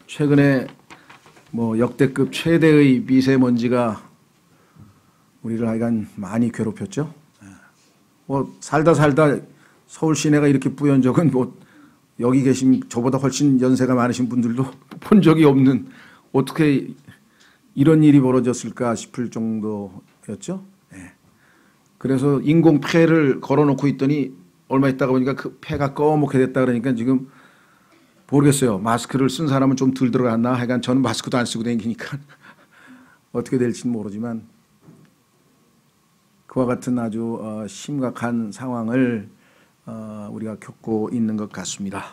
최근에 뭐 역대급 최대의 미세먼지가 우리를 하여간 많이 괴롭혔죠. 뭐 살다 서울 시내가 이렇게 뿌연 적은 뭐 여기 계신 저보다 훨씬 연세가 많으신 분들도 본 적이 없는, 어떻게 이런 일이 벌어졌을까 싶을 정도였죠. 그래서 인공 폐를 걸어놓고 있더니 얼마 있다가 보니까 그 폐가 꺼멓게 됐다 그러니까 지금 모르겠어요. 마스크를 쓴 사람은 좀 덜 들어갔나? 하여간 저는 마스크도 안 쓰고 다니니까 어떻게 될지는 모르지만 그와 같은 아주 심각한 상황을 우리가 겪고 있는 것 같습니다.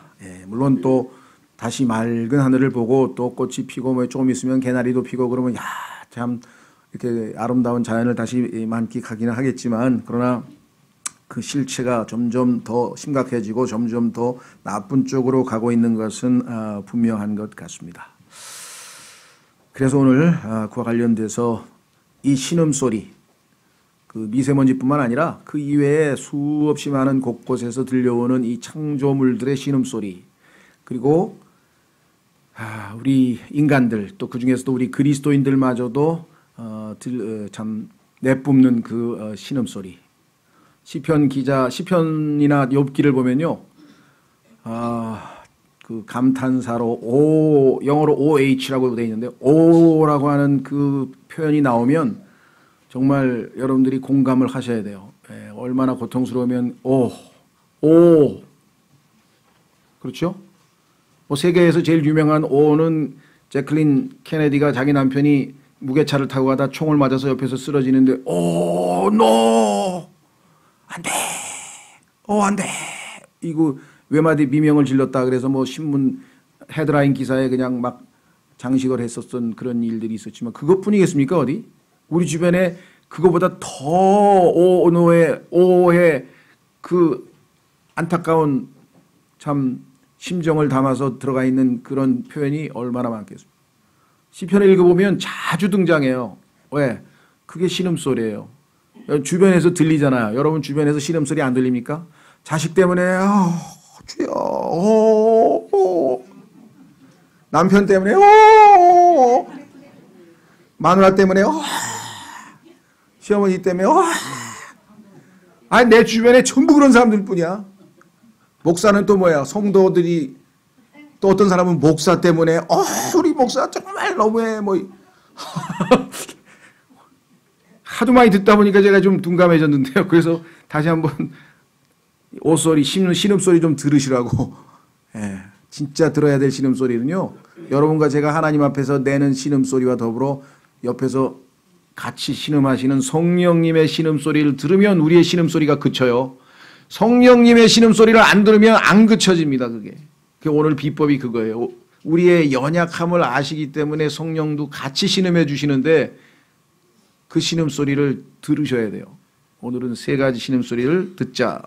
물론 또 다시 맑은 하늘을 보고 또 꽃이 피고 뭐 조금 있으면 개나리도 피고 그러면 야, 참 이렇게 아름다운 자연을 다시 만끽하기는 하겠지만, 그러나 그 실체가 점점 더 심각해지고 점점 더 나쁜 쪽으로 가고 있는 것은 분명한 것 같습니다. 그래서 오늘 그와 관련돼서 이 신음소리, 그 미세먼지뿐만 아니라 그 이외에 수없이 많은 곳곳에서 들려오는 이 창조물들의 신음소리, 그리고 우리 인간들, 또 그중에서도 우리 그리스도인들마저도 참 내뿜는 그 신음소리. 시편 기자, 시편이나 욥기를 보면요, 그 감탄사로 영어로 OH라고 되어 있는데, O라고 하는 그 표현이 나오면 정말 여러분들이 공감을 하셔야 돼요. 얼마나 고통스러우면 오, 그렇죠? 뭐 세계에서 제일 유명한 오는 제클린 케네디가 자기 남편이 무게차를 타고 가다 총을 맞아서 옆에서 쓰러지는데 노, 안 돼, 안 돼. 이거 외마디 미명을 질렀다 그래서 뭐 신문 헤드라인 기사에 그냥 막 장식을 했었던 그런 일들이 있었지만 그것뿐이겠습니까 어디? 우리 주변에 그거보다 더 오의 그 안타까운 참 심정을 담아서 들어가 있는 그런 표현이 얼마나 많겠습니까? 시편을 읽어보면 자주 등장해요. 왜? 그게 신음소리예요. 주변에서 들리잖아요. 여러분 주변에서 신음소리 안 들립니까? 자식 때문에 주여, 남편 때문에 마누라 때문에 시어머니 때문에 아니 내 주변에 전부 그런 사람들 뿐이야. 목사는 또 뭐야? 성도들이, 또 어떤 사람은 목사 때문에 우리 목사 정말 너무해 뭐 하도 많이 듣다 보니까 제가 좀 둔감해졌는데요. 그래서 다시 한번 옷소리, 신음소리 좀 들으시라고. 진짜 들어야 될 신음소리는요, 여러분과 제가 하나님 앞에서 내는 신음소리와 더불어 옆에서 같이 신음하시는 성령님의 신음소리를 들으면 우리의 신음소리가 그쳐요. 성령님의 신음소리를 안 들으면 안 그쳐집니다. 그게 오늘 비법이 그거예요. 우리의 연약함을 아시기 때문에 성령도 같이 신음해 주시는데 그 신음소리를 들으셔야 돼요. 오늘은 세 가지 신음소리를 듣자.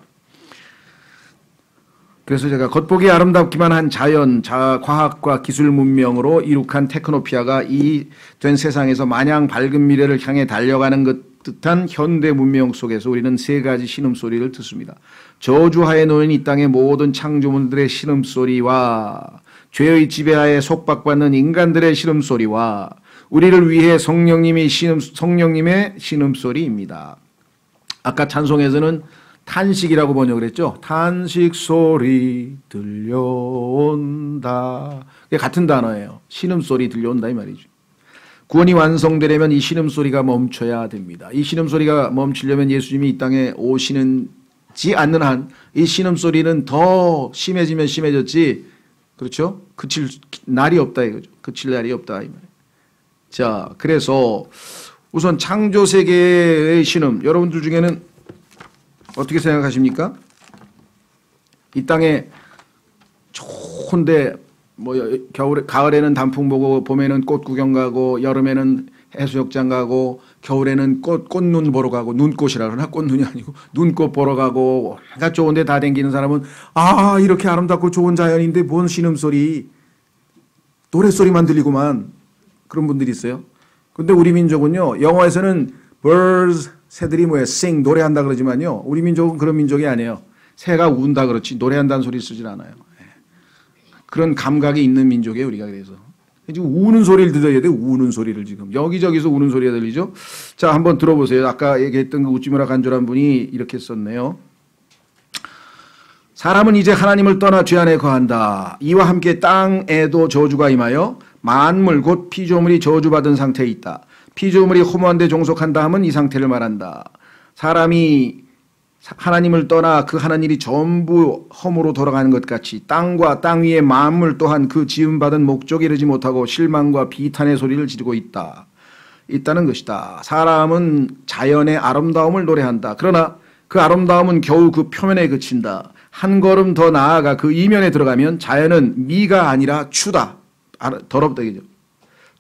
그래서 제가 겉보기 아름답기만 한 자연, 과학과 기술 문명으로 이룩한 테크노피아가 이 된 세상에서 마냥 밝은 미래를 향해 달려가는 것 듯한 현대 문명 속에서 우리는 세 가지 신음소리를 듣습니다. 저주하에 놓인 이 땅의 모든 창조물들의 신음소리와 죄의 지배하에 속박받는 인간들의 신음소리와 우리를 위해 성령님의 신음소리입니다. 아까 찬송에서는 탄식이라고 번역을 했죠. 탄식 소리 들려온다. 그게 같은 단어예요. 신음소리 들려온다 이 말이죠. 구원이 완성되려면 이 신음소리가 멈춰야 됩니다. 이 신음소리가 멈추려면 예수님이 이 땅에 오시는지 않는 한 이 신음소리는 더 심해지면 심해졌지, 그렇죠? 그칠 날이 없다 이거죠. 그칠 날이 없다 이 말이에요. 자, 그래서 우선 창조세계의 신음, 여러분들 중에는 어떻게 생각하십니까? 이 땅에 좋은데 뭐 가을에는 단풍 보고 봄에는 꽃 구경 가고 여름에는 해수욕장 가고 겨울에는 꽃눈 보러 가고, 눈꽃이라 그러나 꽃눈이 아니고 눈꽃 보러 가고, 해가 좋은데 다 댕기는 사람은 이렇게 아름답고 좋은 자연인데 뭔 신음소리, 노랫소리만 들리고만, 그런 분들이 있어요. 근데 우리 민족은요, 영어에서는 birds, 새들이 뭐예요? sing, 노래한다 그러지만요, 우리 민족은 그런 민족이 아니에요. 새가 운다 그렇지 노래한다는 소리 쓰질 않아요. 그런 감각이 있는 민족이에요, 우리가. 그래서 지금 우는 소리를 들어야 돼. 우는 소리를 지금. 여기저기서 우는 소리가 들리죠. 자, 한번 들어보세요. 아까 얘기했던 그 웃지마라 간절한 분이 이렇게 썼네요. 사람은 이제 하나님을 떠나 죄 안에 거한다. 이와 함께 땅에도 저주가 임하여 만물 곧 피조물이 저주받은 상태에 있다. 피조물이 허무한 데 종속한다 하면 이 상태를 말한다. 사람이 하나님을 떠나 그 하는 일이 전부 허무로 돌아가는 것 같이 땅과 땅 위의 만물 또한 그 지음받은 목적에 이르지 못하고 실망과 비탄의 소리를 지르고 있다는 것이다. 사람은 자연의 아름다움을 노래한다. 그러나 그 아름다움은 겨우 그 표면에 그친다. 한 걸음 더 나아가 그 이면에 들어가면 자연은 미가 아니라 추다. 더럽다 이죠.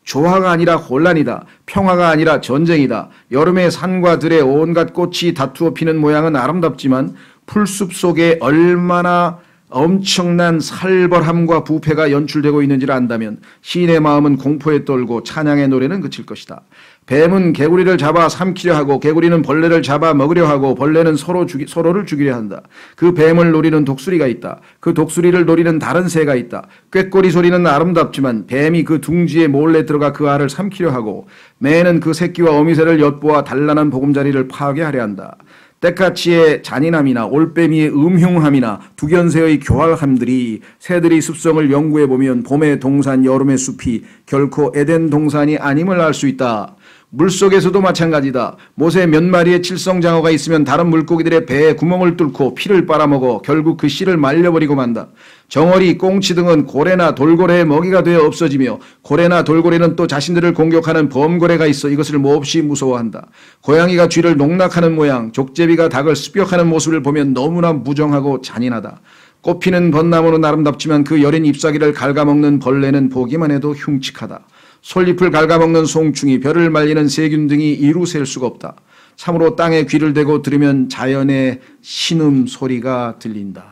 조화가 아니라 혼란이다. 평화가 아니라 전쟁이다. 여름에 산과 들에 온갖 꽃이 다투어 피는 모양은 아름답지만 풀숲 속에 얼마나 엄청난 살벌함과 부패가 연출되고 있는지를 안다면 시인의 마음은 공포에 떨고 찬양의 노래는 그칠 것이다. 뱀은 개구리를 잡아 삼키려 하고 개구리는 벌레를 잡아 먹으려 하고 벌레는 서로를 죽이려 한다. 그 뱀을 노리는 독수리가 있다. 그 독수리를 노리는 다른 새가 있다. 꾀꼬리 소리는 아름답지만 뱀이 그 둥지에 몰래 들어가 그 알을 삼키려 하고 매는 그 새끼와 어미새를 엿보아 단란한 보금자리를 파괴하려 한다. 때까치의 잔인함이나 올빼미의 음흉함이나 두견새의 교활함들이 새들이 습성을 연구해보면 봄의 동산 여름의 숲이 결코 에덴 동산이 아님을 알 수 있다. 물속에서도 마찬가지다. 못에 몇 마리의 칠성장어가 있으면 다른 물고기들의 배에 구멍을 뚫고 피를 빨아먹어 결국 그 씨를 말려버리고 만다. 정어리, 꽁치 등은 고래나 돌고래의 먹이가 되어 없어지며 고래나 돌고래는 또 자신들을 공격하는 범고래가 있어 이것을 몹시 무서워한다. 고양이가 쥐를 농락하는 모양, 족제비가 닭을 습격하는 모습을 보면 너무나 무정하고 잔인하다. 꽃피는 벚나무는 아름답지만 그 여린 잎사귀를 갉아먹는 벌레는 보기만 해도 흉측하다. 솔잎을 갉아먹는 송충이, 벼를 말리는 세균 등이 이루 셀 수가 없다. 참으로 땅에 귀를 대고 들으면 자연의 신음 소리가 들린다.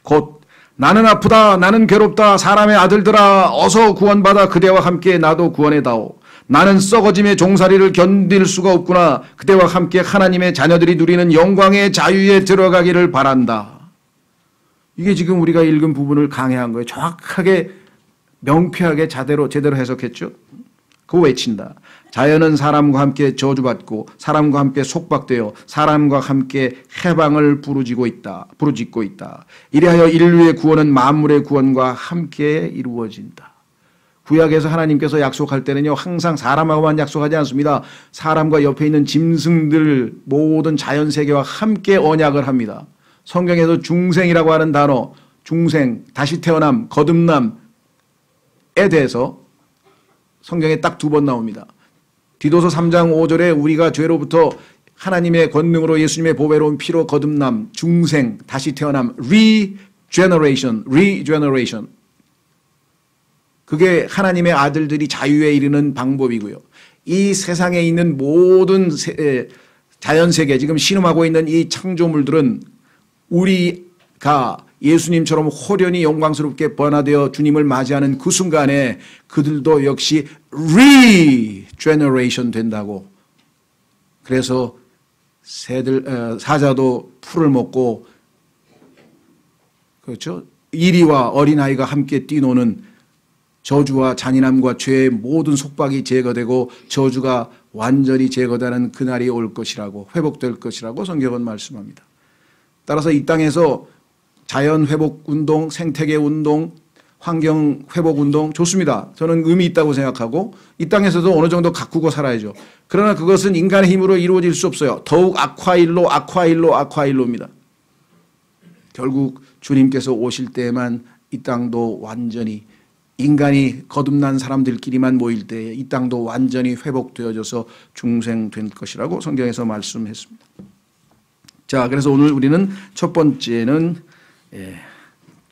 곧 나는 아프다, 나는 괴롭다, 사람의 아들들아 어서 구원받아 그대와 함께 나도 구원해다오. 나는 썩어짐의 종살이를 견딜 수가 없구나. 그대와 함께 하나님의 자녀들이 누리는 영광의 자유에 들어가기를 바란다. 이게 지금 우리가 읽은 부분을 강해한 거예요. 정확하게 명쾌하게 제대로 해석했죠. 그거 외친다. 자연은 사람과 함께 저주받고 사람과 함께 속박되어 사람과 함께 해방을 부르짖고 있다. 이래하여 인류의 구원은 만물의 구원과 함께 이루어진다. 구약에서 하나님께서 약속할 때는요, 항상 사람하고만 약속하지 않습니다. 사람과 옆에 있는 짐승들 모든 자연 세계와 함께 언약을 합니다. 성경에서 중생이라고 하는 단어, 중생, 다시 태어남, 거듭남 에 대해서 성경에 딱 2번 나옵니다. 디도서 3장 5절에 우리가 죄로부터 하나님의 권능으로 예수님의 보배로운 피로 거듭남, 중생, 다시 태어남, regeneration. 그게 하나님의 아들들이 자유에 이르는 방법이고요. 이 세상에 있는 모든 자연세계, 지금 신음하고 있는 이 창조물들은 우리가 예수님처럼 호련히 영광스럽게 변화되어 주님을 맞이하는 그 순간에 그들도 역시 regeneration 된다고. 그래서 사자도 풀을 먹고, 그렇죠? 이리와 어린아이가 함께 뛰노는 저주와 잔인함과 죄의 모든 속박이 제거되고 저주가 완전히 제거되는 그날이 올 것이라고, 회복될 것이라고 성경은 말씀합니다. 따라서 이 땅에서 자연 회복 운동, 생태계 운동, 환경 회복 운동 좋습니다. 저는 의미 있다고 생각하고 이 땅에서도 어느 정도 가꾸고 살아야죠. 그러나 그것은 인간의 힘으로 이루어질 수 없어요. 더욱 악화일로입니다. 결국 주님께서 오실 때에만 이 땅도 완전히, 인간이 거듭난 사람들끼리만 모일 때에 이 땅도 완전히 회복되어져서 중생될 것이라고 성경에서 말씀했습니다. 자, 그래서 오늘 우리는 첫 번째는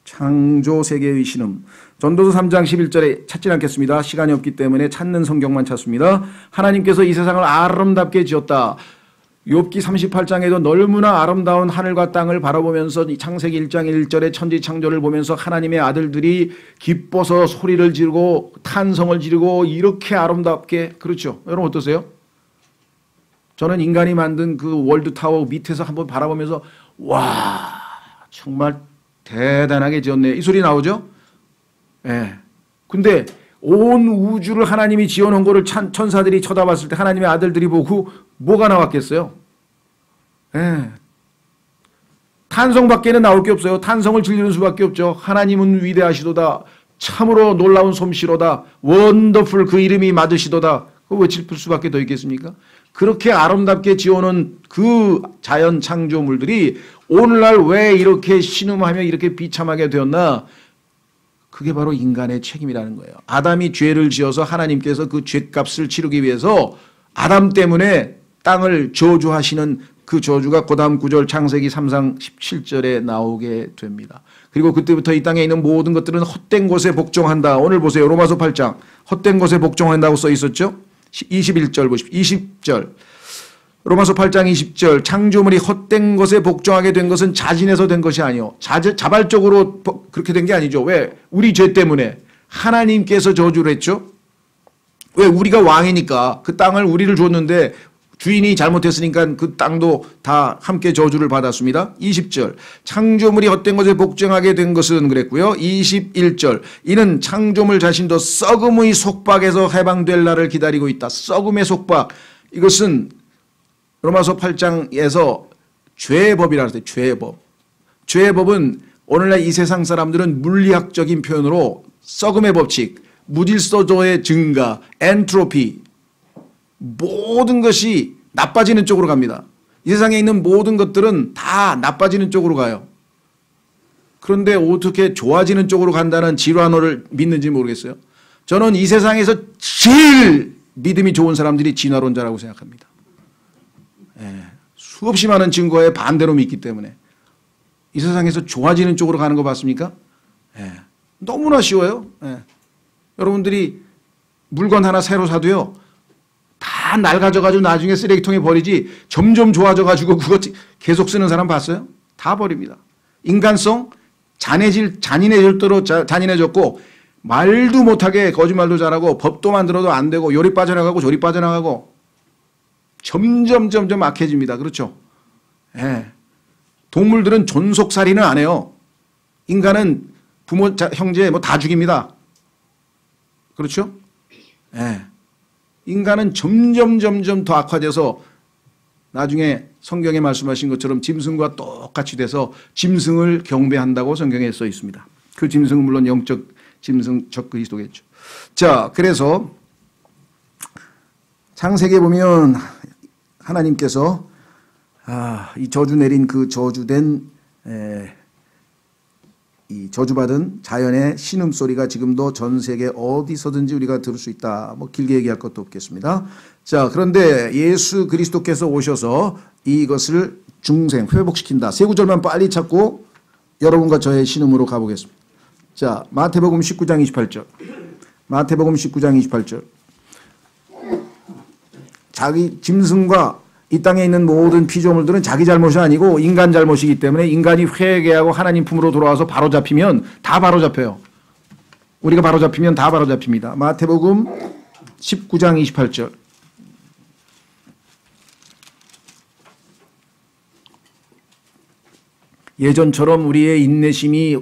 창조 세계의 신음. 전도서 3장 11절에 찾지 않겠습니다. 시간이 없기 때문에 찾는 성경만 찾습니다. 하나님께서 이 세상을 아름답게 지었다. 욥기 38장에도 너무나 아름다운 하늘과 땅을 바라보면서 창세기 1장 1절의 천지 창조를 보면서 하나님의 아들들이 기뻐서 소리를 지르고 탄성을 지르고 이렇게 아름답게, 그렇죠? 여러분 어떠세요? 저는 인간이 만든 그 월드타워 밑에서 한번 바라보면서 정말 대단하게 지었네. 이 소리 나오죠? 예. 근데 온 우주를 하나님이 지어놓은 거를 천사들이 쳐다봤을 때 하나님의 아들들이 보고 뭐가 나왔겠어요? 예. 탄성밖에는 나올 게 없어요. 탄성을 즐기는 수밖에 없죠. 하나님은 위대하시도다. 참으로 놀라운 솜씨로다. 원더풀 그 이름이 맞으시도다. 그거 외칠 수밖에 더 있겠습니까? 그렇게 아름답게 지어놓은 그 자연 창조물들이 오늘날 왜 이렇게 신음하며 이렇게 비참하게 되었나? 그게 바로 인간의 책임이라는 거예요. 아담이 죄를 지어서 하나님께서 그 죄값을 치르기 위해서 아담 때문에 땅을 저주하시는 그 저주가 그 다음 구절 창세기 3장 17절에 나오게 됩니다. 그리고 그때부터 이 땅에 있는 모든 것들은 헛된 것에 복종한다. 오늘 보세요. 로마서 8장 헛된 것에 복종한다고 써 있었죠. 21절 보십시오. 20절 로마서 8장 20절 창조물이 헛된 것에 복종하게 된 것은 자진해서 된 것이 아니요 자발적으로 그렇게 된 게 아니죠. 왜? 우리 죄 때문에 하나님께서 저주를 했죠. 왜? 우리가 왕이니까 그 땅을 우리를 줬는데 주인이 잘못했으니까 그 땅도 다 함께 저주를 받았습니다. 20절 창조물이 헛된 것에 복종하게 된 것은 그랬고요. 21절 이는 창조물 자신도 썩음의 속박에서 해방될 날을 기다리고 있다. 썩음의 속박 이것은 로마서 8장에서 죄의 법이라고 했어요. 죄의 법. 죄의 법은 오늘날 이 세상 사람들은 물리학적인 표현으로 썩음의 법칙, 무질서도의 증가, 엔트로피 모든 것이 나빠지는 쪽으로 갑니다. 이 세상에 있는 모든 것들은 다 나빠지는 쪽으로 가요. 그런데 어떻게 좋아지는 쪽으로 간다는 진화론을 믿는지 모르겠어요. 저는 이 세상에서 제일 믿음이 좋은 사람들이 진화론자라고 생각합니다. 수없이 많은 증거에 반대로 믿기 때문에 이 세상에서 좋아지는 쪽으로 가는 거 봤습니까? 너무나 쉬워요. 여러분들이 물건 하나 새로 사도요. 다 낡아져가지고 나중에 쓰레기통에 버리지 점점 좋아져가지고 그거 계속 쓰는 사람 봤어요? 다 버립니다. 인간성 잔인해질 대로 잔인해졌고 말도 못하게 거짓말도 잘하고 법도 만들어도 안 되고 요리 빠져나가고 조리 빠져나가고 점점 악해집니다. 그렇죠? 동물들은 존속살인을 안 해요. 인간은 부모, 형제 뭐 다 죽입니다. 그렇죠? 인간은 점점 더 악화돼서 나중에 성경에 말씀하신 것처럼 짐승과 똑같이 돼서 짐승을 경배한다고 성경에 써 있습니다. 그 짐승은 물론 영적 짐승 적그리스도겠죠. 자, 그래서 창세기에 보면 하나님께서 이 저주 내린 그 저주된 이 저주받은 자연의 신음소리가 지금도 전 세계 어디서든지 우리가 들을 수 있다. 뭐 길게 얘기할 것도 없겠습니다. 자, 그런데 예수 그리스도께서 오셔서 이것을 중생, 회복시킨다. 세 구절만 빨리 찾고 여러분과 저의 신음으로 가보겠습니다. 자, 마태복음 19장 28절. 마태복음 19장 28절. 자기 짐승과 이 땅에 있는 모든 피조물들은 자기 잘못이 아니고 인간 잘못이기 때문에 인간이 회개하고 하나님 품으로 돌아와서 바로 잡히면 다 바로 잡혀요. 우리가 바로 잡히면 다 바로 잡힙니다. 마태복음 19장 28절. 예전처럼 우리의 인내심이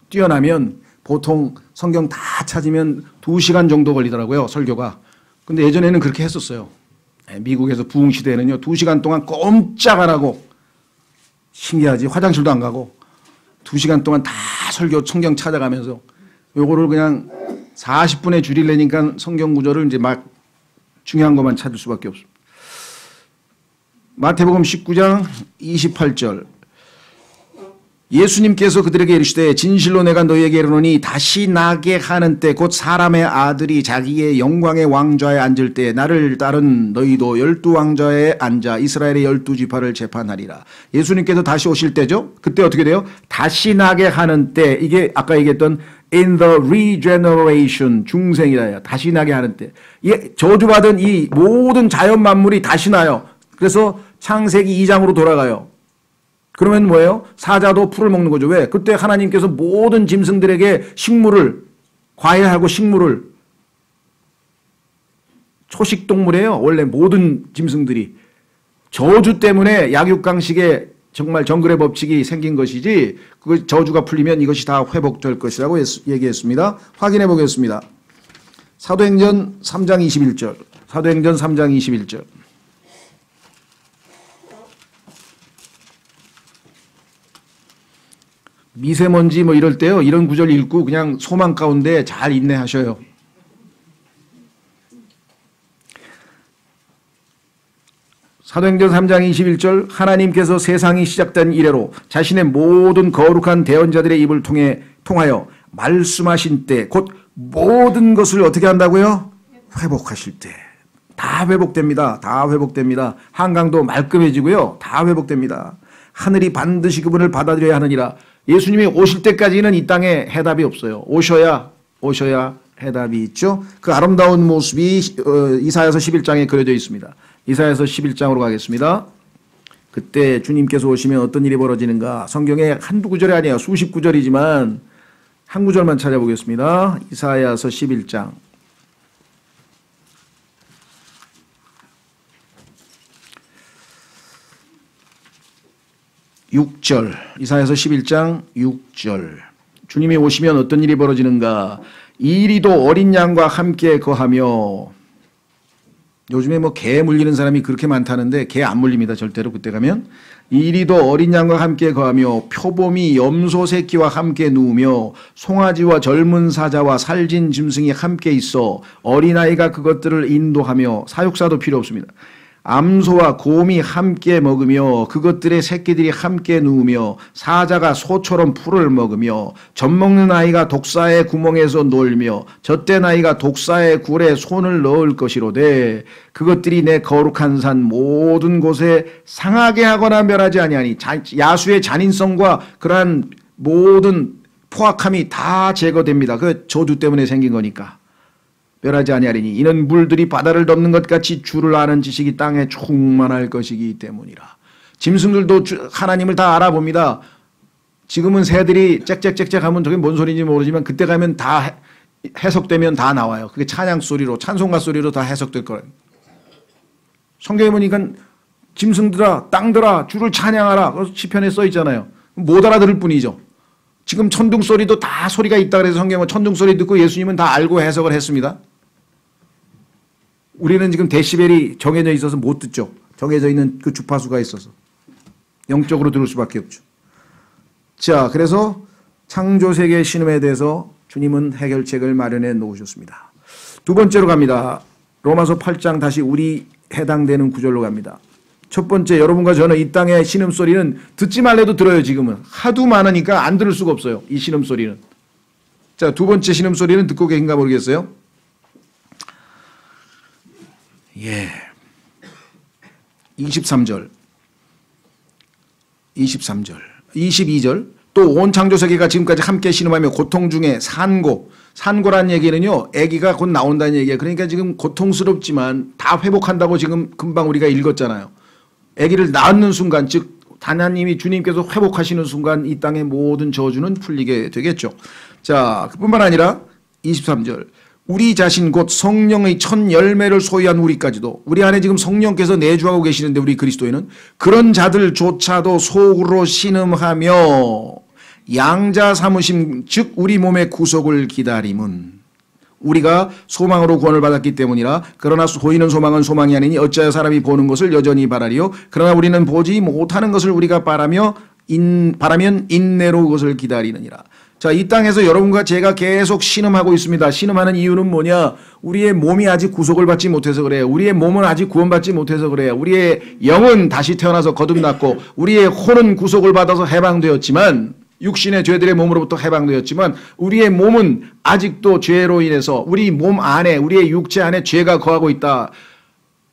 뛰어나면 보통 성경 다 찾으면 2시간 정도 걸리더라고요. 설교가. 근데 예전에는 그렇게 했었어요. 미국에서 부흥시대에는요 2시간 동안 꼼짝 안 하고 신기하지 화장실도 안 가고 2시간 동안 다 설교 성경 찾아가면서 요거를 그냥 40분에 줄이려니까 성경 구절을 이제 막 중요한 것만 찾을 수밖에 없습니다. 마태복음 19장 28절 예수님께서 그들에게 이르시되 진실로 내가 너희에게 이르노니 다시 나게 하는 때 곧 사람의 아들이 자기의 영광의 왕좌에 앉을 때 나를 따른 너희도 12왕좌에 앉아 이스라엘의 12지파를 재판하리라. 예수님께서 다시 오실 때죠. 그때 어떻게 돼요? 다시 나게 하는 때 이게 아까 얘기했던 in the regeneration 중생이라요. 다시 나게 하는 때. 저주받은 이 모든 자연 만물이 다시 나요. 그래서 창세기 2장으로 돌아가요. 그러면 뭐예요? 사자도 풀을 먹는 거죠. 왜? 그때 하나님께서 모든 짐승들에게 식물을, 과일하고 식물을, 초식동물이에요. 원래 모든 짐승들이. 저주 때문에 약육강식의 정말 정글의 법칙이 생긴 것이지 그 저주가 풀리면 이것이 다 회복될 것이라고 얘기했습니다. 확인해 보겠습니다. 사도행전 3장 21절. 사도행전 3장 21절. 미세먼지 뭐 이럴 때요, 이런 구절 읽고 그냥 소망 가운데 잘 인내하셔요. 사도행전 3장 21절 하나님께서 세상이 시작된 이래로 자신의 모든 거룩한 대언자들의 입을 통하여 말씀하신 때 곧 모든 것을 어떻게 한다고요? 회복하실 때. 다 회복됩니다. 다 회복됩니다. 한강도 말끔해지고요. 다 회복됩니다. 하늘이 반드시 그분을 받아들여야 하느니라. 예수님이 오실 때까지는 이 땅에 해답이 없어요. 오셔야 해답이 있죠. 그 아름다운 모습이 이사야서 11장에 그려져 있습니다. 이사야서 11장으로 가겠습니다. 그때 주님께서 오시면 어떤 일이 벌어지는가. 성경에 한두 구절이 아니에요. 수십 구절이지만 한 구절만 찾아보겠습니다. 이사야서 11장. 이사야서 11장 6절. 주님이 오시면 어떤 일이 벌어지는가. 이리도 어린 양과 함께 거하며. 요즘에 뭐 개 물리는 사람이 그렇게 많다는데 개 안 물립니다. 절대로 그때 가면. 이리도 어린 양과 함께 거하며 표범이 염소 새끼와 함께 누우며 송아지와 젊은 사자와 살진 짐승이 함께 있어 어린아이가 그것들을 인도하며 사육사도 필요 없습니다. 암소와 곰이 함께 먹으며 그것들의 새끼들이 함께 누우며 사자가 소처럼 풀을 먹으며 젖먹는 아이가 독사의 구멍에서 놀며 젖된 아이가 독사의 굴에 손을 넣을 것이로되 그것들이 내 거룩한 산 모든 곳에 상하게 하거나 멸하지 아니하니 야수의 잔인성과 그러한 모든 포악함이 다 제거됩니다. 그 저주 때문에 생긴 거니까. 멸하지 아니하리니 이는 물들이 바다를 덮는 것 같이 주를 아는 지식이 땅에 충만할 것이기 때문이라. 짐승들도 하나님을 다 알아봅니다. 지금은 새들이 짹짹짹짹 하면 저게 뭔 소리인지 모르지만 그때 가면 다 해석되면 다 나와요. 그게 찬양 소리로 찬송가 소리로 다 해석될 거예요. 성경에 보니까 짐승들아 땅들아 주를 찬양하라 시편에 써 있잖아요. 못 알아들을 뿐이죠. 지금 천둥 소리도 다 소리가 있다 그래서 성경은 천둥 소리 듣고 예수님은 다 알고 해석을 했습니다. 우리는 지금 데시벨이 정해져 있어서 못 듣죠. 정해져 있는 그 주파수가 있어서. 영적으로 들을 수밖에 없죠. 자, 그래서 창조세계 신음에 대해서 주님은 해결책을 마련해 놓으셨습니다. 두 번째로 갑니다. 로마서 8장 다시 우리 해당되는 구절로 갑니다. 첫 번째, 여러분과 저는 이 땅의 신음소리는 듣지 말래도 들어요. 지금은 하도 많으니까 안 들을 수가 없어요. 이 신음소리는. 자, 두 번째 신음소리는 듣고 계신가 모르겠어요. 예. 23절 22절 또 온 창조세계가 지금까지 함께 신음하며 고통 중에 산고란 얘기는요, 아기가 곧 나온다는 얘기예요. 그러니까 지금 고통스럽지만 다 회복한다고 지금 금방 우리가 읽었잖아요. 아기를 낳는 순간, 즉 하나님이 주님께서 회복하시는 순간 이 땅의 모든 저주는 풀리게 되겠죠. 자, 그뿐만 아니라 23절 우리 자신 곧 성령의 첫 열매를 소유한 우리까지도, 우리 안에 지금 성령께서 내주하고 계시는데 우리 그리스도인은 그런 자들조차도 속으로 신음하며 양자 삼으심 즉 우리 몸의 구속을 기다림은, 우리가 소망으로 구원을 받았기 때문이라. 그러나 보이는 소망은 소망이 아니니 어찌하여 사람이 보는 것을 여전히 바라리요. 그러나 우리는 보지 못하는 것을 우리가 바라면 인내로 그것을 기다리느니라. 자, 이 땅에서 여러분과 제가 계속 신음하고 있습니다. 신음하는 이유는 뭐냐? 우리의 몸이 아직 구속을 받지 못해서 그래요. 우리의 몸은 아직 구원받지 못해서 그래요. 우리의 영은 다시 태어나서 거듭났고 우리의 혼은 구속을 받아서 해방되었지만, 육신의 죄들의 몸으로부터 해방되었지만 우리의 몸은 아직도 죄로 인해서 우리 몸 안에, 우리의 육체 안에 죄가 거하고 있다.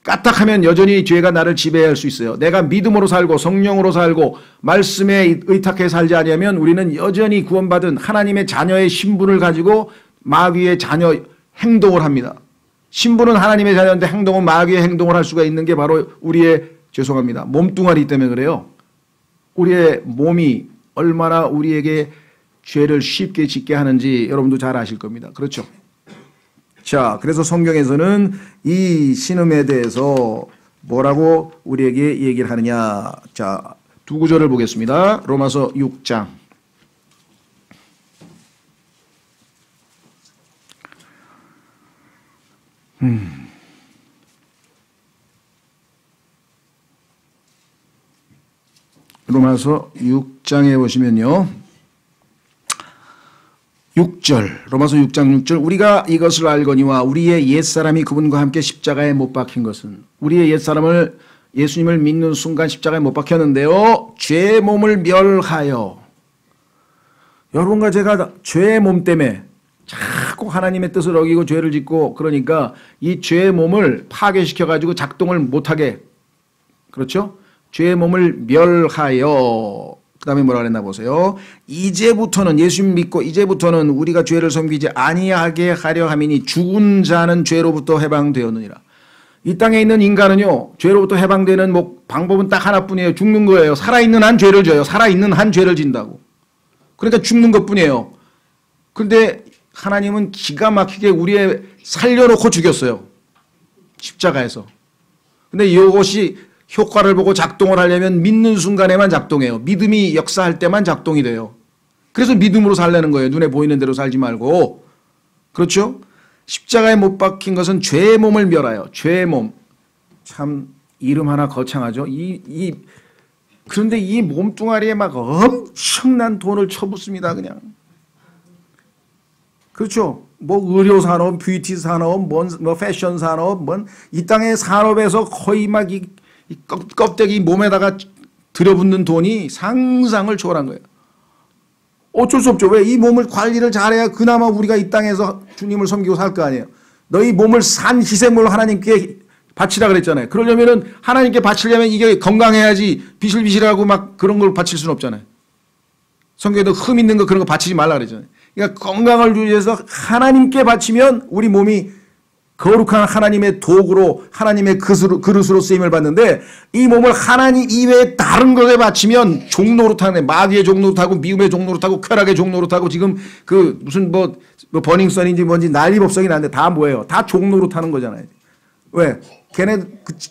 까딱하면 여전히 죄가 나를 지배할 수 있어요. 내가 믿음으로 살고 성령으로 살고 말씀에 의탁해 살지 않으면 우리는 여전히 구원받은 하나님의 자녀의 신분을 가지고 마귀의 자녀 행동을 합니다. 신분은 하나님의 자녀인데 행동은 마귀의 행동을 할 수가 있는 게 바로 우리의, 죄송합니다, 몸뚱아리 때문에 그래요. 우리의 몸이 얼마나 우리에게 죄를 쉽게 짓게 하는지 여러분도 잘 아실 겁니다. 그렇죠? 자, 그래서 성경에서는 이 신음에 대해서 뭐라고 우리에게 얘기를 하느냐. 자, 두 구절을 보겠습니다. 로마서 6장. 로마서 6장에 보시면요. 6절, 로마서 6장 6절, 우리가 이것을 알거니와 우리의 옛사람이 그분과 함께 십자가에 못 박힌 것은, 우리의 옛사람을 예수님을 믿는 순간 십자가에 못 박혔는데요, 죄의 몸을 멸하여. 여러분과 제가 죄의 몸 때문에 자꾸 하나님의 뜻을 어기고 죄를 짓고, 그러니까 이 죄의 몸을 파괴시켜 가지고 작동을 못하게, 그렇죠? 죄의 몸을 멸하여. 그 다음에 뭐라 그랬나 보세요. 이제부터는, 예수님 믿고 이제부터는 우리가 죄를 섬기지 아니하게 하려 함이니 죽은 자는 죄로부터 해방되었느니라. 이 땅에 있는 인간은요, 죄로부터 해방되는 방법은 딱 하나뿐이에요. 죽는 거예요. 살아있는 한 죄를 져요. 살아있는 한 죄를 진다고. 그러니까 죽는 것뿐이에요. 그런데 하나님은 기가 막히게 우리의 살려놓고 죽였어요. 십자가에서. 근데 이것이 효과를 보고 작동을 하려면 믿는 순간에만 작동해요. 믿음이 역사할 때만 작동이 돼요. 그래서 믿음으로 살라는 거예요. 눈에 보이는 대로 살지 말고. 그렇죠? 십자가에 못 박힌 것은 죄의 몸을 멸하여. 죄의 몸. 참 이름 하나 거창하죠. 그런데 이 몸뚱아리에 막 엄청난 돈을 쳐붓습니다. 그냥. 그렇죠? 뭐 의료산업, 뷰티산업, 뭐 패션산업, 이 땅의 산업에서 거의 막 이 껍데기 몸에다가 들여붓는 돈이 상상을 초월한 거예요. 어쩔 수 없죠. 왜? 이 몸을 관리를 잘해야 그나마 우리가 이 땅에서 주님을 섬기고 살 거 아니에요. 너희 몸을 산 희생물로 하나님께 바치라 그랬잖아요. 그러려면은 하나님께 바치려면 이게 건강해야지 비실비실하고 막 그런 걸 바칠 수는 없잖아요. 성경에도 흠 있는 거 그런 거 바치지 말라 그랬잖아요. 그러니까 건강을 위해서 하나님께 바치면 우리 몸이 거룩한 하나님의 도구로, 하나님의 그릇으로 쓰임을 받는데, 이 몸을 하나님 이외에 다른 것에 바치면 종노릇하네. 마귀의 종노릇하고 미움의 종노릇하고 쾌락의 종노릇하고 지금 그 무슨 뭐 버닝썬인지 뭔지 난리법석이 나는데 다 뭐예요? 다 종노릇하는 거잖아요. 왜?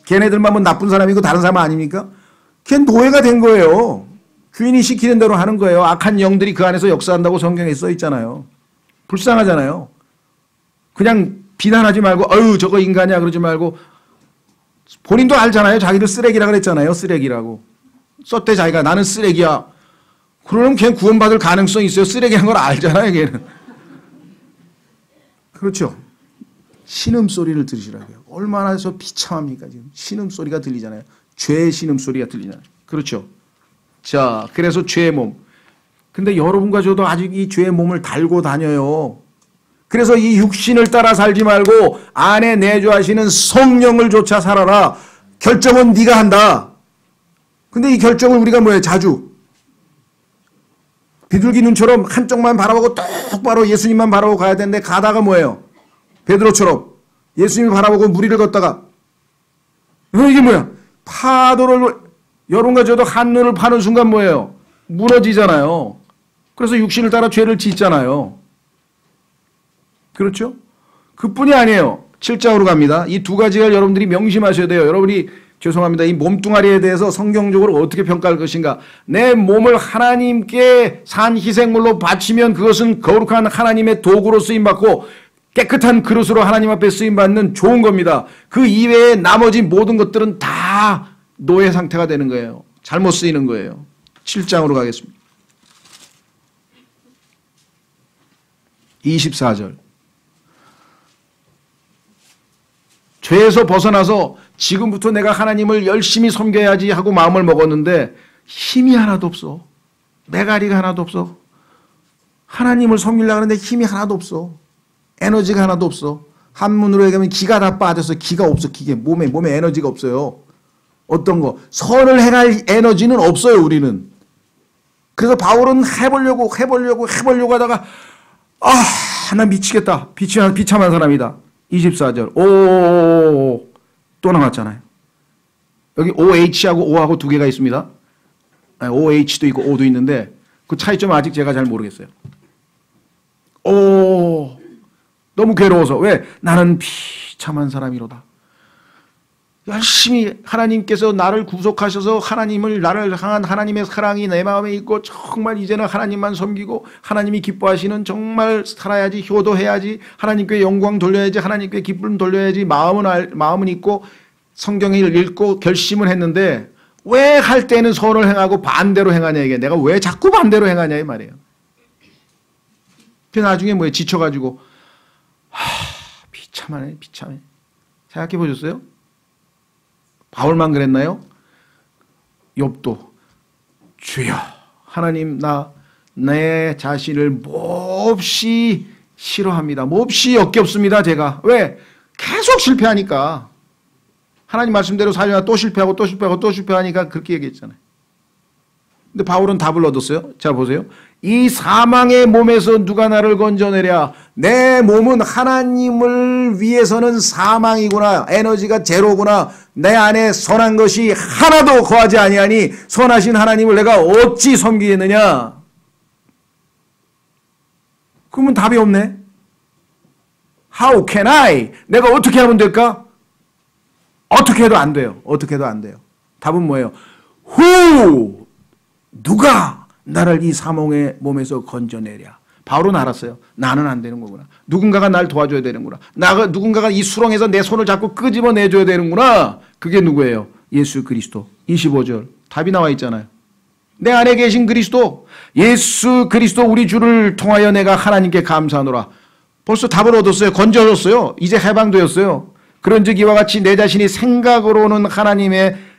걔네들만 뭐 나쁜 사람이고 다른 사람 아닙니까? 걔 노예가 된 거예요. 주인이 시키는 대로 하는 거예요. 악한 영들이 그 안에서 역사한다고 성경에 써 있잖아요. 불쌍하잖아요. 그냥 비난하지 말고 어휴 저거 인간이야 그러지 말고, 본인도 알잖아요. 자기를 쓰레기라 그랬잖아요. 쓰레기라고. 썼대 자기가. 나는 쓰레기야. 그러면 걔 구원받을 가능성이 있어요. 쓰레기한 걸 알잖아요. 걔는. 그렇죠. 신음소리를 들으시라고요. 얼마나 저 비참합니까 지금. 신음소리가 들리잖아요. 죄의 신음소리가 들리잖아요. 그렇죠. 자, 그래서 죄의 몸. 근데 여러분과 저도 아직 이 죄의 몸을 달고 다녀요. 그래서 이 육신을 따라 살지 말고 안에 내주하시는 성령을 쫓아 살아라. 결정은 네가 한다. 근데 이 결정을 우리가 뭐예요? 자주. 비둘기 눈처럼 한쪽만 바라보고 똑바로 예수님만 바라보고 가야 되는데, 가다가 뭐예요? 베드로처럼 예수님을 바라보고 무리를 걷다가 이게 뭐야? 파도를, 여러분과 저도 한눈을 파는 순간 뭐예요? 무너지잖아요. 그래서 육신을 따라 죄를 짓잖아요. 그렇죠? 그뿐이 아니에요. 7장으로 갑니다. 이 두 가지를 여러분들이 명심하셔야 돼요. 여러분이, 죄송합니다, 이 몸뚱아리에 대해서 성경적으로 어떻게 평가할 것인가. 내 몸을 하나님께 산 희생물로 바치면 그것은 거룩한 하나님의 도구로 쓰임받고 깨끗한 그릇으로 하나님 앞에 쓰임받는 좋은 겁니다. 그 이외에 나머지 모든 것들은 다 노예 상태가 되는 거예요. 잘못 쓰이는 거예요. 7장으로 가겠습니다. 24절. 죄에서 벗어나서 지금부터 내가 하나님을 열심히 섬겨야지 하고 마음을 먹었는데 힘이 하나도 없어. 메가리가 하나도 없어. 하나님을 섬기려고 하는데 힘이 하나도 없어. 에너지가 하나도 없어. 한문으로 얘기하면 기가 다 빠져서 기가 없어. 기계. 몸에 에너지가 없어요. 어떤 거. 선을 행할 에너지는 없어요. 우리는. 그래서 바울은 해보려고 하다가 나 미치겠다. 비참한 사람이다. 24절. 또 나왔잖아요. 여기 OH하고 O하고 두 개가 있습니다. OH도 있고 O도 있는데 그 차이점 아직 제가 잘 모르겠어요. 너무 괴로워서. 왜? 나는 비참한 사람이로다. 열심히 하나님께서 나를 구속하셔서 나를 향한 하나님의 사랑이 내 마음에 있고 정말 이제는 하나님만 섬기고 하나님이 기뻐하시는 정말 살아야지, 효도해야지, 하나님께 영광 돌려야지, 하나님께 기쁨 돌려야지 마음은 있고 성경을 읽고 결심을 했는데 왜 할 때는 선을 행하고 반대로 행하냐, 이게 내가 왜 자꾸 반대로 행하냐 이 말이에요. 그 나중에 뭐에 지쳐가지고 비참하네. 생각해 보셨어요? 바울만 그랬나요? 욥도 주여 하나님 내 자신을 몹시 싫어합니다. 몹시 역겹습니다. 제가 왜? 계속 실패하니까. 하나님 말씀대로 살려나 또 실패하고 또 실패하니까 그렇게 얘기했잖아요. 근데 바울은 답을 얻었어요. 자 보세요. 이 사망의 몸에서 누가 나를 건져내랴. 내 몸은 하나님을 위해서는 사망이구나. 에너지가 제로구나. 내 안에 선한 것이 하나도 거하지 아니하니 선하신 하나님을 내가 어찌 섬기겠느냐. 그러면 답이 없네. How can I? 내가 어떻게 하면 될까? 어떻게 해도 안 돼요. 답은 뭐예요? Who? 누가 나를 이 사망의 몸에서 건져내랴. 바울은 알았어요. 나는 안 되는 거구나. 누군가가 날 도와줘야 되는구나. 누군가가 이 수렁에서 내 손을 잡고 끄집어내줘야 되는구나. 그게 누구예요? 예수 그리스도. 25절 답이 나와 있잖아요. 내 안에 계신 그리스도, 예수 그리스도 우리 주를 통하여 내가 하나님께 감사하노라. 벌써 답을 얻었어요. 건져졌어요. 이제 해방되었어요. 그런즉 이와 같이 내 자신이 생각으로는 하나님의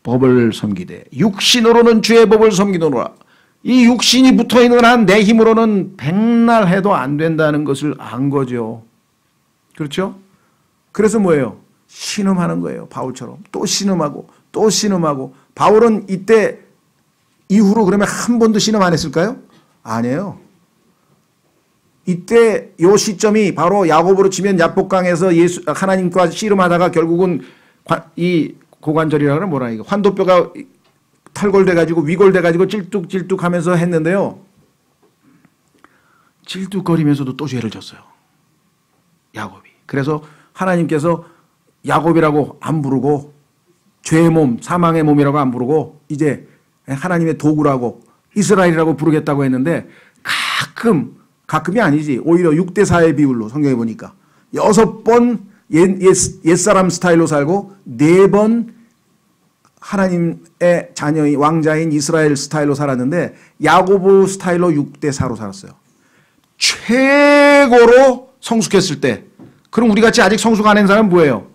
법을 섬기되 육신으로는 주의 법을 섬기노라. 이 육신이 붙어있는 한 내 힘으로는 백날 해도 안 된다는 것을 안 거죠. 그렇죠? 그래서 뭐예요? 신음하는 거예요. 바울처럼 또 신음하고. 바울은 이때 이후로 그러면 한 번도 신음 안 했을까요? 아니에요. 이때 요 시점이 바로 야고보로 치면 야복강에서 하나님과 씨름하다가 결국은 이 고관절이라는 뭐라 이거 환도뼈가 탈골돼가지고 위골돼가지고 찔뚝찔뚝하면서 했는데요. 찔뚝거리면서도 또 죄를 졌어요. 야곱이. 그래서 하나님께서 야곱이라고 안 부르고 죄의 몸, 사망의 몸이라고 안 부르고 이제 하나님의 도구라고 이스라엘이라고 부르겠다고 했는데 가끔이 아니지. 오히려 6대4의 비율로 성경에 보니까 6번 옛사람 스타일로 살고 4번 하나님의 자녀인 왕자인 이스라엘 스타일로 살았는데 야고보 스타일로 6대4로 살았어요. 최고로 성숙했을 때. 그럼 우리같이 아직 성숙 안 한 사람은 뭐예요?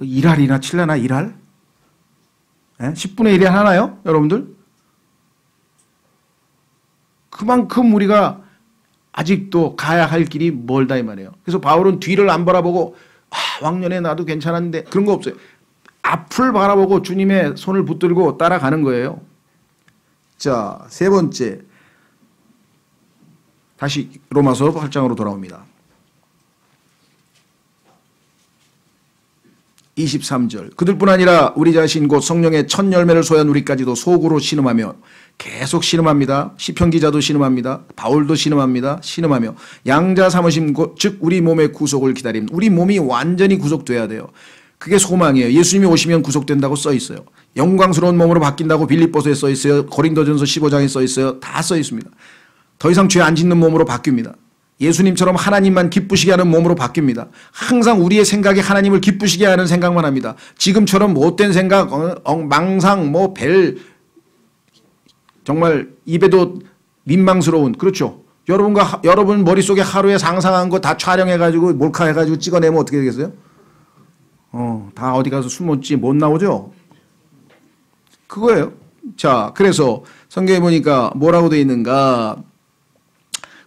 1할이나 칠려나 1할? 10분의 1이 하나요? 여러분들? 그만큼 우리가 아직도 가야 할 길이 멀다 이 말이에요. 그래서 바울은 뒤를 안 바라보고 왕년에 나도 괜찮았는데 그런 거 없어요. 앞을 바라보고 주님의 손을 붙들고 따라가는 거예요. 자, 세 번째. 다시 로마서 8장으로 돌아옵니다. 23절. 그들뿐 아니라 우리 자신 곧 성령의 첫 열매를 소유한 우리까지도 속으로 신음하며 계속 신음합니다. 시편 기자도 신음합니다. 바울도 신음합니다. 신음하며 양자 삼으심 즉 우리 몸의 구속을 기다림. 우리 몸이 완전히 구속돼야 돼요. 그게 소망이에요. 예수님이 오시면 구속된다고 써 있어요. 영광스러운 몸으로 바뀐다고 빌립보서에 써 있어요. 고린도전서 15장에 써 있어요. 다 써 있습니다. 더 이상 죄 안 짓는 몸으로 바뀝니다. 예수님처럼 하나님만 기쁘시게 하는 몸으로 바뀝니다. 항상 우리의 생각이 하나님을 기쁘시게 하는 생각만 합니다. 지금처럼 못된 생각, 망상, 정말 입에도 민망스러운, 그렇죠? 여러분 머릿속에 하루에 상상한 거 다 촬영해가지고 몰카해가지고 찍어내면 어떻게 되겠어요? 다 어디 가서 숨었지 못 나오죠? 그거예요. 자, 그래서 성경에 보니까 뭐라고 되어 있는가?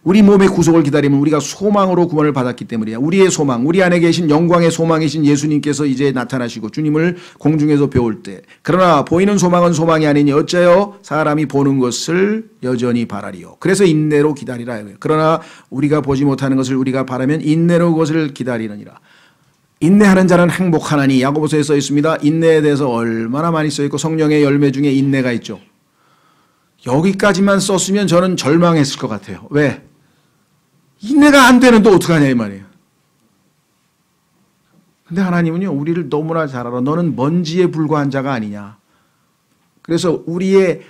우리 몸의 구속을 기다리면 우리가 소망으로 구원을 받았기 때문이야. 우리의 소망, 우리 안에 계신 영광의 소망이신 예수님께서 이제 나타나시고 주님을 공중에서 배울 때. 그러나 보이는 소망은 소망이 아니니 어째요? 사람이 보는 것을 여전히 바라리요. 그래서 인내로 기다리라. 그러나 우리가 보지 못하는 것을 우리가 바라면 인내로 그것을 기다리느니라. 인내하는 자는 행복하나니 야고보서에 써 있습니다. 인내에 대해서 얼마나 많이 써 있고 성령의 열매 중에 인내가 있죠. 여기까지만 썼으면 저는 절망했을 것 같아요. 왜? 인내가 안 되는데 어떡하냐 이 말이에요. 근데 하나님은요, 우리를 너무나 잘 알아. 너는 먼지에 불과한 자가 아니냐. 그래서 우리의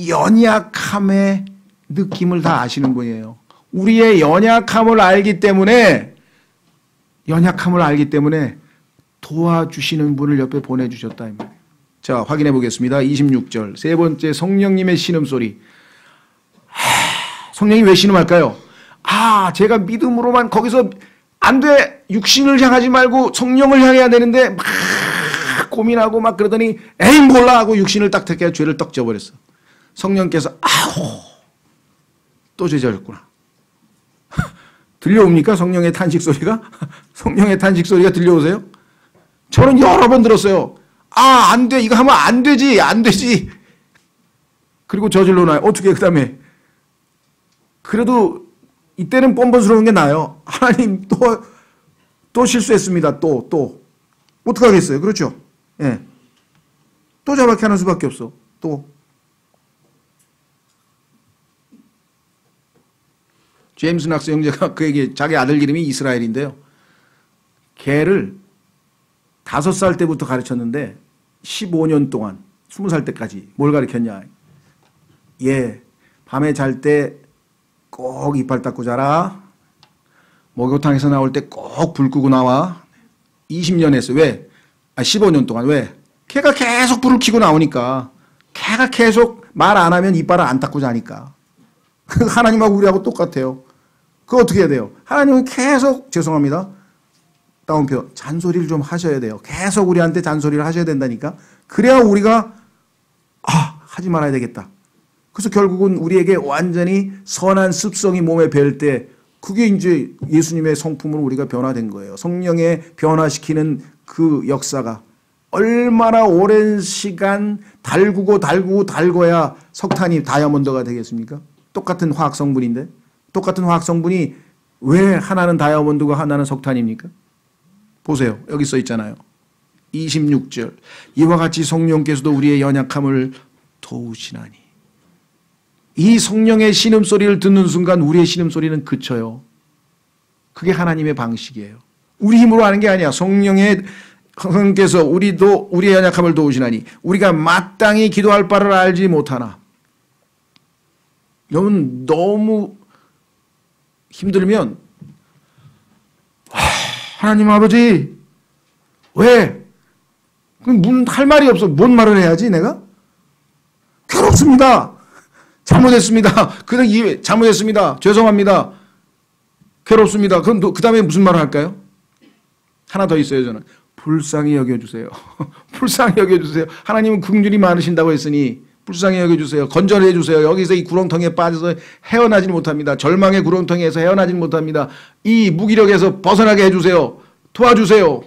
연약함의 느낌을 다 아시는 분이에요. 우리의 연약함을 알기 때문에 도와주시는 분을 옆에 보내주셨다 이 말이에요. 자, 확인해 보겠습니다. 26절 세 번째, 성령님의 신음소리. 성령이 왜 신음할까요? 제가 믿음으로만 거기서 안 돼, 육신을 향하지 말고 성령을 향해야 되는데 막 고민하고 막 그러더니 에이 몰라 하고 육신을 딱 택해 죄를 떡 져버렸어. 성령께서 또 죄 졌구나. 들려옵니까? 성령의 탄식 소리가? 성령의 탄식 소리가 들려오세요? 저는 여러 번 들었어요. 안 돼, 이거 하면 안 되지. 그리고 저질러 놔요. 어떻게, 그 다음에. 그래도 이때는 뻔뻔스러운 게 나아요. 하나님 또 실수했습니다. 또. 어떡하겠어요? 그렇죠? 예. 또 저렇게 하는 수밖에 없어. 또. 제임스 낙스 형제가 그에게 자기 아들 이름이 이스라엘인데요. 걔를 5살 때부터 가르쳤는데 15년 동안 20살 때까지 뭘 가르쳤냐. 밤에 잘 때 꼭 이빨 닦고 자라. 목욕탕에서 나올 때 꼭 불 끄고 나와. 20년 했어. 왜? 15년 동안. 왜? 걔가 계속 불을 켜고 나오니까. 걔가 계속 말 안 하면 이빨을 안 닦고 자니까. 하나님하고 우리하고 똑같아요. 그거 어떻게 해야 돼요? 하나님은 계속, 죄송합니다. 다운표, 잔소리를 좀 하셔야 돼요. 계속 우리한테 잔소리를 하셔야 된다니까. 그래야 우리가 하지 말아야 되겠다. 그래서 결국은 우리에게 완전히 선한 습성이 몸에 뵐 때 그게 이제 예수님의 성품으로 우리가 변화된 거예요. 성령의 변화시키는 그 역사가 얼마나 오랜 시간 달궈야 석탄이 다이아몬드가 되겠습니까? 똑같은 화학 성분인데. 똑같은 화학 성분이 왜 하나는 다이아몬드고 하나는 석탄입니까? 보세요. 여기 써 있잖아요. 26절. 이와 같이 성령께서도 우리의 연약함을 도우시나니. 이 성령의 신음소리를 듣는 순간 우리의 신음소리는 그쳐요. 그게 하나님의 방식이에요. 우리 힘으로 하는 게 아니야. 성령께서 우리의 연약함을 도우시나니 우리가 마땅히 기도할 바를 알지 못하나. 여러분 너무 힘들면 하나님 아버지 왜? 그럼 할 말이 없어. 뭔 말을 해야지 내가? 괴롭습니다. 잘못했습니다. 잘못했습니다. 죄송합니다. 괴롭습니다. 그럼 그 다음에 무슨 말을 할까요? 하나 더 있어요. 저는 불쌍히 여겨주세요. 불쌍히 여겨주세요. 하나님은 긍휼이 많으신다고 했으니 불쌍히 여겨주세요. 건전해 주세요. 여기서 이 구렁텅이에 빠져서 헤어나지 못합니다. 절망의 구렁텅이에서 헤어나지 못합니다. 이 무기력에서 벗어나게 해주세요. 도와주세요.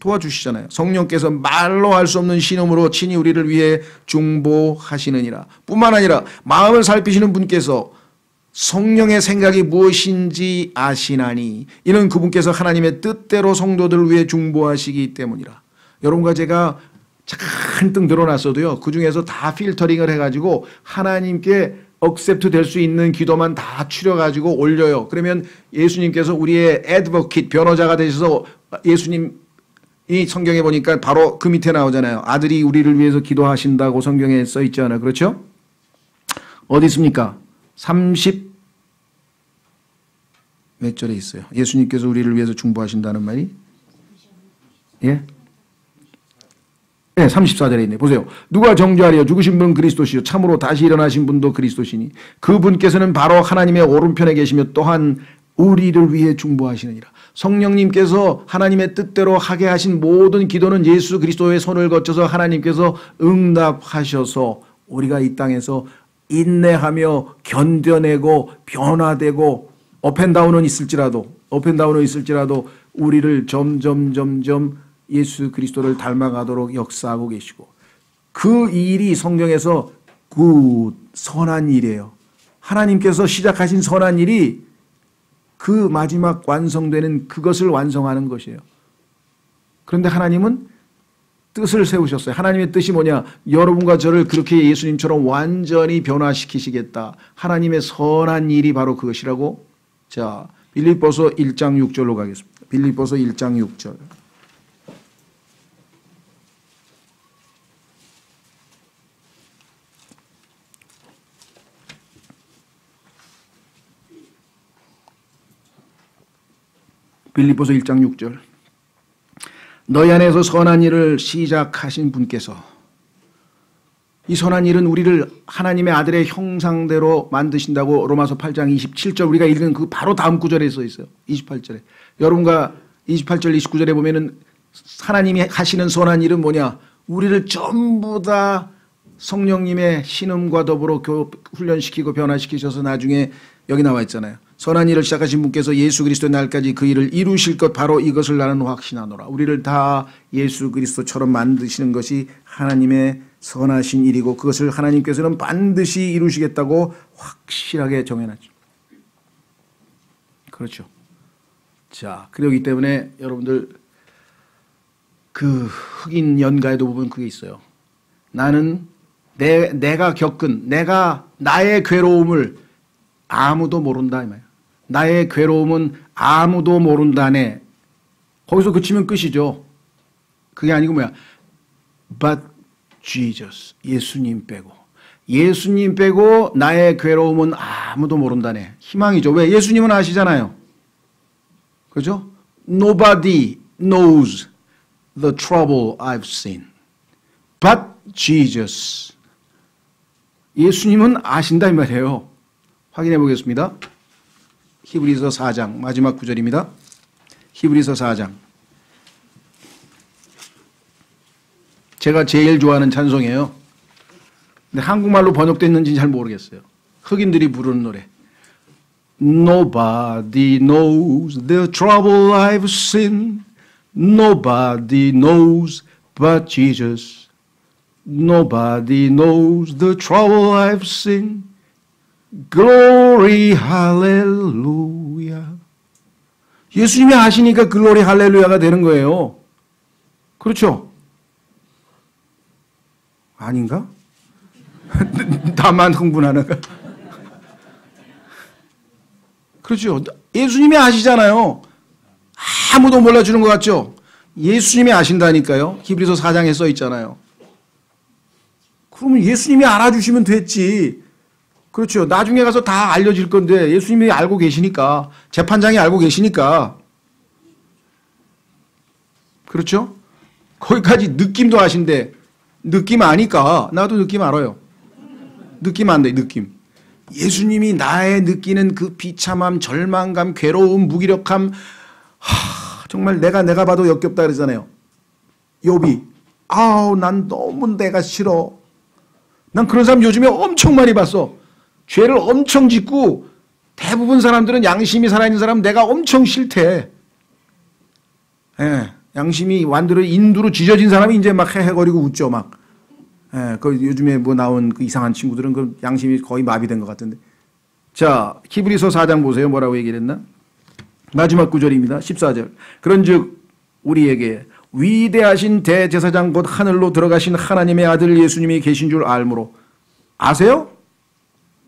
도와주시잖아요. 성령께서 말로 할 수 없는 신음으로 친히 우리를 위해 중보하시느니라. 뿐만 아니라 마음을 살피시는 분께서 성령의 생각이 무엇인지 아시나니 이는 그분께서 하나님의 뜻대로 성도들을 위해 중보하시기 때문이라. 여러분과 제가 잔뜩 늘어났어도요. 그중에서 다 필터링을 해가지고 하나님께 억셉트 될 수 있는 기도만 다 추려가지고 올려요. 그러면 예수님께서 우리의 애드버킷 변호자가 되셔서 예수님 이 성경에 보니까 바로 그 밑에 나오잖아요. 아들이 우리를 위해서 기도하신다고 성경에 써 있잖아요. 그렇죠? 어디 있습니까? 30 몇 절에 있어요. 예수님께서 우리를 위해서 중보하신다는 말이? 예? 네, 34절에 있네. 보세요. 누가 정죄하리요? 죽으신 분은 그리스도시요. 참으로 다시 일어나신 분도 그리스도시니 그분께서는 바로 하나님의 오른편에 계시며 또한 우리를 위해 중보하시느니라. 성령님께서 하나님의 뜻대로 하게 하신 모든 기도는 예수 그리스도의 손을 거쳐서 하나님께서 응답하셔서 우리가 이 땅에서 인내하며 견뎌내고 변화되고 업앤다운은 있을지라도 우리를 점점 예수 그리스도를 닮아가도록 역사하고 계시고 그 일이 성경에서 그 선한 일이에요. 하나님께서 시작하신 선한 일이 그 마지막 완성되는 그것을 완성하는 것이에요. 그런데 하나님은 뜻을 세우셨어요. 하나님의 뜻이 뭐냐? 여러분과 저를 그렇게 예수님처럼 완전히 변화시키시겠다. 하나님의 선한 일이 바로 그것이라고. 자, 빌립보서 1장 6절로 가겠습니다. 빌립보서 1장 6절. 빌립보서 1장 6절. 너희 안에서 선한 일을 시작하신 분께서, 이 선한 일은 우리를 하나님의 아들의 형상대로 만드신다고 로마서 8장 27절 우리가 읽은 그 바로 다음 구절에 써 있어요. 28절에. 여러분과 28절 29절에 보면은 하나님이 하시는 선한 일은 뭐냐? 우리를 전부 다 성령님의 신음과 더불어 훈련시키고 변화시키셔서 나중에 여기 나와 있잖아요. 선한 일을 시작하신 분께서 예수 그리스도의 날까지 그 일을 이루실 것, 바로 이것을 나는 확신하노라. 우리를 다 예수 그리스도처럼 만드시는 것이 하나님의 선하신 일이고, 그것을 하나님께서는 반드시 이루시겠다고 확실하게 정해놨죠. 그렇죠. 자, 그렇기 때문에 여러분들 그 흑인 연가에도 보면 그게 있어요. 나는 내가 겪은 나의 괴로움을 아무도 모른다 이 말이야. 나의 괴로움은 아무도 모른다네. 거기서 그치면 끝이죠. 그게 아니고 뭐야? But Jesus, 예수님 빼고 나의 괴로움은 아무도 모른다네. 희망이죠. 왜? 예수님은 아시잖아요. 그죠? Nobody knows the trouble I've seen. But Jesus. 예수님은 아신다 이 말이에요. 확인해 보겠습니다. 히브리서 4장 마지막 구절입니다. 히브리서 4장. 제가 제일 좋아하는 찬송이에요. 근데 한국말로 번역됐는지 잘 모르겠어요. 흑인들이 부르는 노래. Nobody knows the trouble I've seen. Nobody knows but Jesus. Nobody knows the trouble I've seen. Glory hallelujah. 예수님이 아시니까 글로리 할렐루야가 되는 거예요. 그렇죠? 아닌가? 나만 흥분하는가? 그렇죠. 예수님이 아시잖아요. 아무도 몰라주는 것 같죠? 예수님이 아신다니까요. 히브리서 4장에 써 있잖아요. 그러면 예수님이 알아주시면 됐지. 그렇죠. 나중에 가서 다 알려질 건데 예수님이 알고 계시니까, 재판장이 알고 계시니까. 그렇죠? 거기까지 느낌도 아신데, 느낌 아니까. 나도 느낌 알아요. 느낌 안 돼, 느낌. 예수님이 나의 느끼는 그 비참함, 절망감, 괴로움, 무기력함, 정말 내가 봐도 역겹다 그러잖아요. 욥이, 난 너무 내가 싫어. 난 그런 사람 요즘에 엄청 많이 봤어. 죄를 엄청 짓고, 대부분 사람들은 양심이 살아있는 사람 내가 엄청 싫대. 예, 양심이 완두로 인두로 지져진 사람이 이제 막 헤헤거리고 웃죠, 막. 예, 그 요즘에 뭐 나온 그 이상한 친구들은 그 양심이 거의 마비된 것 같은데. 자, 히브리서 4장 보세요. 뭐라고 얘기를 했나? 마지막 구절입니다. 14절. 그런즉 우리에게 위대하신 대제사장 곧 하늘로 들어가신 하나님의 아들 예수님이 계신 줄 알므로. 아세요?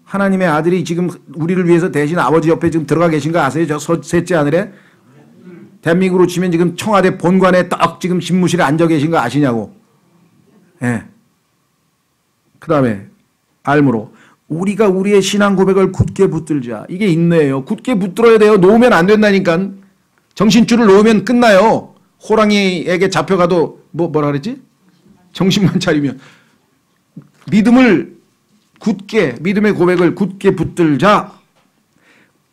하나님의 아들이 지금 우리를 위해서 대신 아버지 옆에 지금 들어가 계신 거 아세요? 저 셋째 하늘에? 대한민국으로 치면 지금 청와대 본관에 딱 지금 집무실에 앉아 계신 거 아시냐고. 예. 그 다음에 알므로 우리가 우리의 신앙 고백을 굳게 붙들자. 이게 인내예요. 굳게 붙들어야 돼요. 놓으면 안 된다니까. 정신줄을 놓으면 끝나요. 호랑이에게 잡혀가도 뭐라 그랬지? 정신만 차리면. 믿음의 고백을 굳게 붙들자.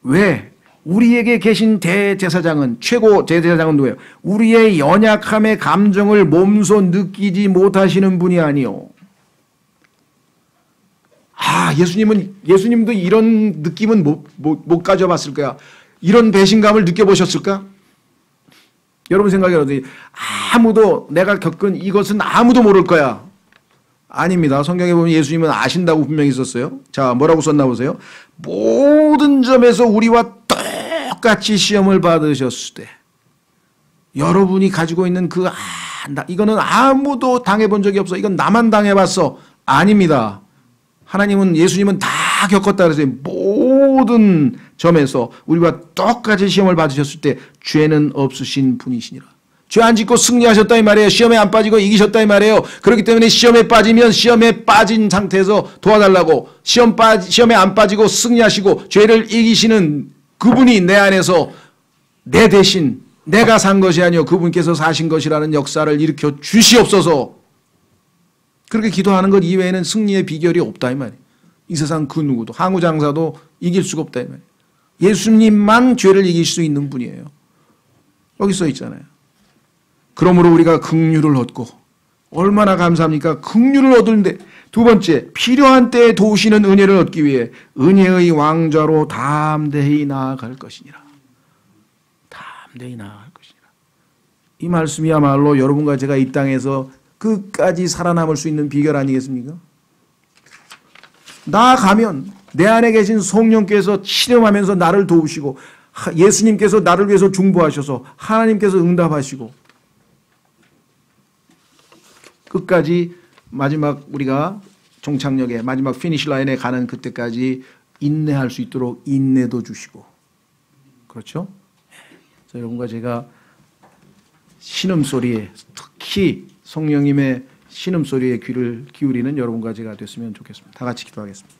왜? 우리에게 계신 대제사장은, 최고 대제사장은 누구예요? 우리의 연약함의 감정을 몸소 느끼지 못하시는 분이 아니요. 예수님도 이런 느낌은 못 가져봤을 거야. 이런 배신감을 느껴보셨을까? 여러분 생각에 어떻게? 아무도 내가 겪은 이것은 아무도 모를 거야. 아닙니다. 성경에 보면 예수님은 아신다고 분명히 썼어요. 자, 뭐라고 썼나 보세요. 모든 점에서 우리와 똑같이 시험을 받으셨을 때 여러분이 가지고 있는 이거는 아무도 당해본 적이 없어. 이건 나만 당해봤어. 아닙니다. 예수님은 다 겪었다 그랬어요. 모든 점에서 우리와 똑같이 시험을 받으셨을 때 죄는 없으신 분이시니라. 죄 안 짓고 승리하셨다 이 말이에요. 시험에 안 빠지고 이기셨다 이 말이에요. 그렇기 때문에 시험에 빠지면 시험에 빠진 상태에서 도와달라고, 시험에 안 빠지고 승리하시고 죄를 이기시는 그분이 내 안에서 내 대신 내가 산 것이 아니요 그분께서 사신 것이라는 역사를 일으켜 주시옵소서. 그렇게 기도하는 것 이외에는 승리의 비결이 없다 이 말이에요. 이 세상 그 누구도 항우장사도 이길 수가 없다 이 말이에요. 예수님만 죄를 이길 수 있는 분이에요. 여기 써 있잖아요. 그러므로 우리가 긍휼을 얻고 얼마나 감사합니까? 긍휼을 얻는데 두 번째 필요한 때에 도우시는 은혜를 얻기 위해 은혜의 왕좌로 담대히 나아갈 것이니라. 담대히 나아갈 것이니라. 이 말씀이야말로 여러분과 제가 이 땅에서 끝까지 살아남을 수 있는 비결 아니겠습니까? 나아가면 내 안에 계신 성령께서 치료하면서 나를 도우시고 예수님께서 나를 위해서 중보하셔서 하나님께서 응답하시고 끝까지 마지막 우리가 종착역에 마지막 피니시 라인에 가는 그때까지 인내할 수 있도록 인내도 주시고 그렇죠? 그래서 여러분과 제가 신음소리에 특히 성령님의 신음소리에 귀를 기울이는 여러분과 제가 됐으면 좋겠습니다. 다 같이 기도하겠습니다.